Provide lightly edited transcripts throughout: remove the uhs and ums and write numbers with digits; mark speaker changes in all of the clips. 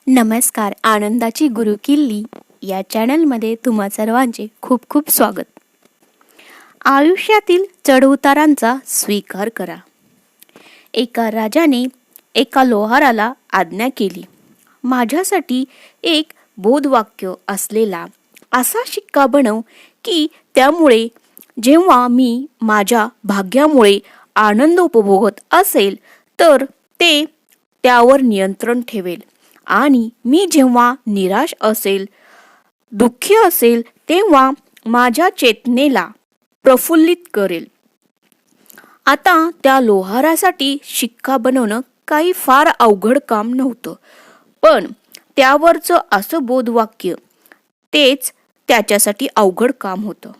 Speaker 1: नमस्कार. आनंदाची गुरुकिल्ली या चॅनलमध्ये तुम्हा सर्वांचे खूप खूप स्वागत. आयुष्यातील चढउतारांचा स्वीकार करा. एका राजाने एका लोहाराला आज्ञा केली, माझ्यासाठी एक बोधवाक्य असलेला असा शिक्का बनव की त्यामुळे जेव्हा मी माझ्या भाग्यामुळे आनंद उपभोगत असेल तर ते त्यावर नियंत्रण ठेवेल, आणि मी जेव्हा निराश असेल, दुःखी असेल, तेव्हा माझ्या चेतनेला प्रफुल्लित करेल. आता त्या लोहारासाठी शिक्का बनवणं काही फार अवघड काम नव्हतं, पण त्यावरचं असं बोधवाक्य तेच त्याच्यासाठी अवघड काम होतं.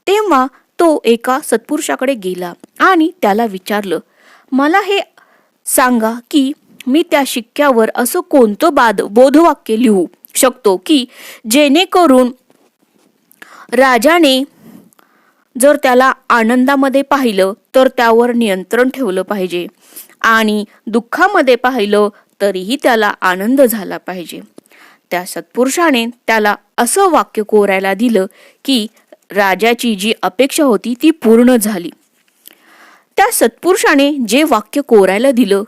Speaker 1: तेव्हा तो एका सत्पुरुषाकडे गेला आणि त्याला विचारलं, मला हे सांगा की मी त्या शिक्क्यावर असं कोणतं बोधवाक्य लिहू शकतो की जेणेकरून राजाने जर त्याला आनंदामध्ये पाहिलं तर त्यावर नियंत्रण ठेवलं पाहिजे, आणि दुःखामध्ये पाहिलं तरीही त्याला आनंद झाला पाहिजे. त्या सत्पुरुषाने त्याला असं वाक्य कोरायला दिलं की राजाची जी अपेक्षा होती ती पूर्ण झाली. त्या सत्पुरुषाने जे वाक्य कोरायला दिलं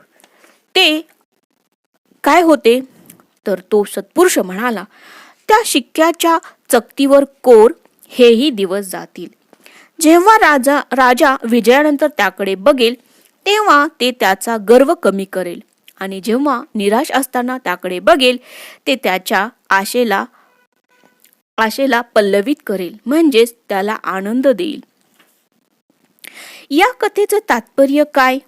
Speaker 1: ते काय होते तर तो सत्पुरुष म्हणाला, त्या शिक्क्याच्या चकतीवर कोर, हेही दिवस जातील. जेव्हा राजा विजयानंतर त्याकडे बघेल तेव्हा ते त्याचा गर्व कमी करेल, आणि जेव्हा निराश असताना त्याकडे बघेल ते त्याच्या आशेला पल्लवित करेल, म्हणजेच त्याला आनंद देईल. या कथेचं तात्पर्य काय?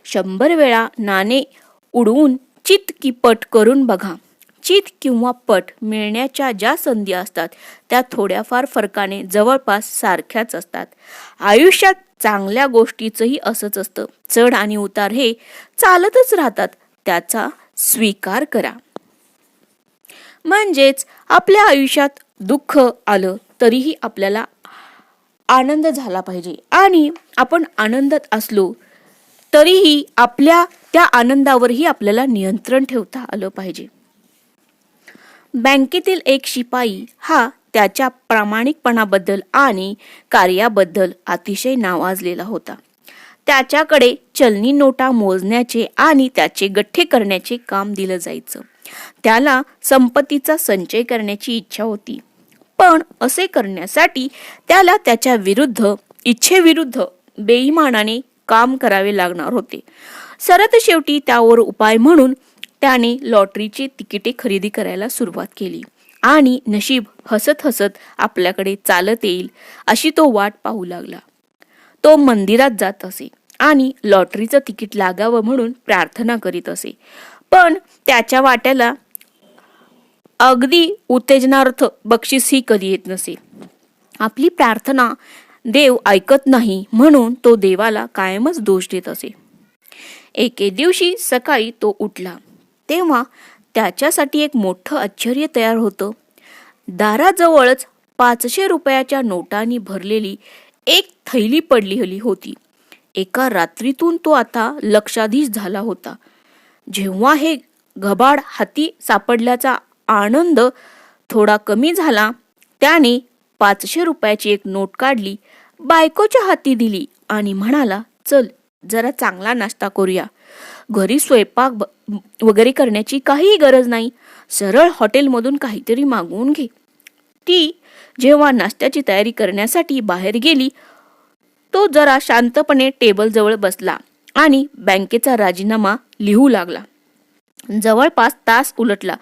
Speaker 1: 100 वेळा नाणे उडवून चित की पट करून बघा. चित किंवा पट मिळण्याच्या ज्या संधी असतात त्या थोड्याफार फरकाने जवळपास सारख्याच असतात. आयुष्यात चांगल्या गोष्टीचंही असंच असतं. चढ आणि उतार हे चालतच राहतात, त्याचा स्वीकार करा. म्हणजेच आपल्या आयुष्यात दुःख आलं तरीही आपल्याला आनंद झाला पाहिजे, आणि आपण आनंदात असलो तरीही आपल्या त्या आनंदावरही आपल्याला नियंत्रण ठेवता आलं पाहिजे. बँकेतील एक शिपाई हा त्याच्या प्रामाणिकपणाबद्दल आणि कार्याबद्दल अतिशय नावाजलेला होता. त्याच्याकडे चलनी नोटा मोजण्याचे आणि त्याचे गठ्ठे करण्याचे काम दिलं जायचं. त्याला संपत्तीचा संचय करण्याची इच्छा होती, पण असे करण्यासाठी त्याला त्याच्या इच्छेविरुद्ध बेईमानाने काम करावे लागणार होते. शेवटी त्यावर उपाय म्हणून त्याने लॉटरीची तिकिटे खरेदी करायला सुरुवात केली, आणि नशीब हसत हसत आपल्याकडे चालत येईल अशी तो वाट पाहू लागला. तो मंदिरात जात असे आणि लॉटरीचं तिकीट लागावं म्हणून प्रार्थना करीत असे, पण त्याच्या वाट्याला अगदी उत्तेजनार्थ बक्षीसही कधी येत नसे. आपली प्रार्थना देव ऐकत नाही म्हणून तो देवाला कायमच दोष देत असे. एके दिवशी सकाळी तो उठला तेव्हा त्याच्यासाठी एक मोठं आश्चर्य तयार होतं. दाराजवळच 500 रुपयाच्या नोटांनी भरलेली एक थैली पडलेली होती. एका रात्रीतून तो आता लक्षाधीश झाला होता. जेव्हा हे घबाड हाती सापडल्याचा आनंद थोडा कमी झाला, त्याने 500 रुपयाची एक नोट काढली, बायकोच्या हाती दिली आणि म्हणाला, चल जरा चांगला नाश्ता करूया. घरी स्वयंपाक वगैरे करण्याची काहीही गरज नाही, सरळ हॉटेलमधून काहीतरी मागवून घे. ती जेव्हा नाश्त्याची तयारी करण्यासाठी बाहेर गेली, तो जरा शांतपणे टेबलजवळ बसला आणि बँकेचा राजीनामा लिहू लागला. जवळपास तास उलटला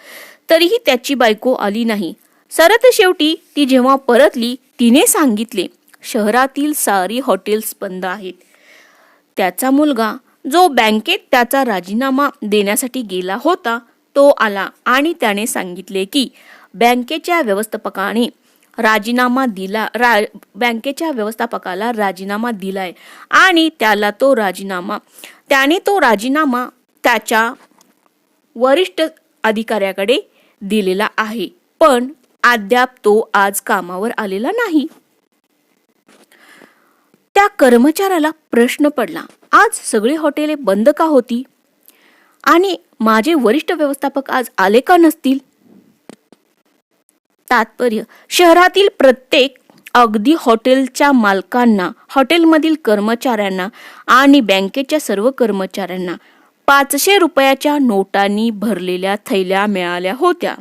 Speaker 1: तरीही त्याची बायको आली नाही. शेवटी ती जेव्हा परतली तिने सांगितले, शहरातील सारी हॉटेल्स बंद आहेत. त्याचा मुलगा जो बँकेत त्याचा राजीनामा देण्यासाठी गेला होता तो आला आणि त्याने सांगितले की बँकेच्या व्यवस्थापकाला राजीनामा दिलाय, आणि त्याने तो राजीनामा त्याच्या वरिष्ठ अधिकाऱ्याकडे दिलेला आहे, पण अद्याप तो आज कामावर आलेला नाही. त्या कर्मचाऱ्याला प्रश्न पडला, आज सगळी हॉटेले बंद का होती? आणि माझे वरिष्ठ व्यवस्थापक आज आले का नसतील? तात्पर्य: शहरातील प्रत्येक, अगदी हॉटेलच्या मालकांना, हॉटेलमधील कर्मचाऱ्यांना आणि बँकेच्या सर्व कर्मचाऱ्यांना 500 रुपयाच्या नोटांनी भरलेल्या थैल्या मिळाल्या होत्या.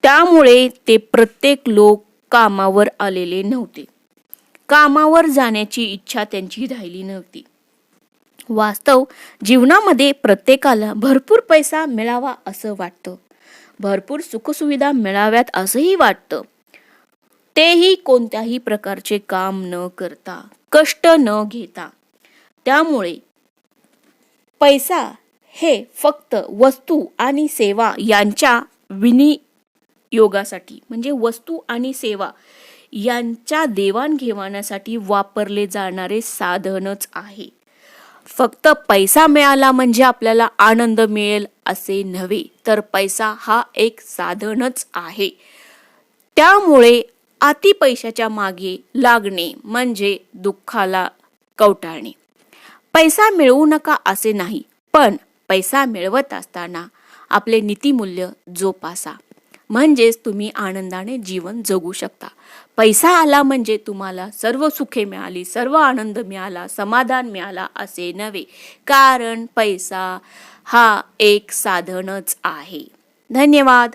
Speaker 1: त्यामुळे ते प्रत्येक लोक कामावर आलेले नव्हते. कामावर जाण्याची इच्छा त्यांची राहिली नव्हती. वास्तव जीवनामध्ये प्रत्येकाला भरपूर पैसा मिळावा असं वाटतं, भरपूर सुखसुविधा मिळाव्यात असंही वाटतं, तेही कोणत्याही प्रकारचे काम न करता, कष्ट न घेता. त्यामुळे पैसा हे फक्त वस्तू आणि सेवा यांच्या विनियोगासाठी, म्हणजे वस्तू आणि सेवा यांच्या देवाणघेवाणासाठी वापरले जाणारे साधनच आहे. फक्त पैसा मिळाला म्हणजे आपल्याला आनंद मिळेल असे नव्हे, तर पैसा हा एक साधनच आहे. त्यामुळे अति पैशाच्या मागे लागणे म्हणजे दुःखाला कवटाळणे. पैसा मिळवू नका असे नाही, पण पैसा मिळवत असताना आपले नीतिमूल्य जोपासा, म्हणजेच तुम्ही आनंदाने जीवन जगू शकता. पैसा आला म्हणजे तुम्हाला सर्व सुखे मिळाली, सर्व आनंद मिळाला, समाधान मिळाला असे नव्हे, कारण पैसा हा एक साधनच आहे. धन्यवाद.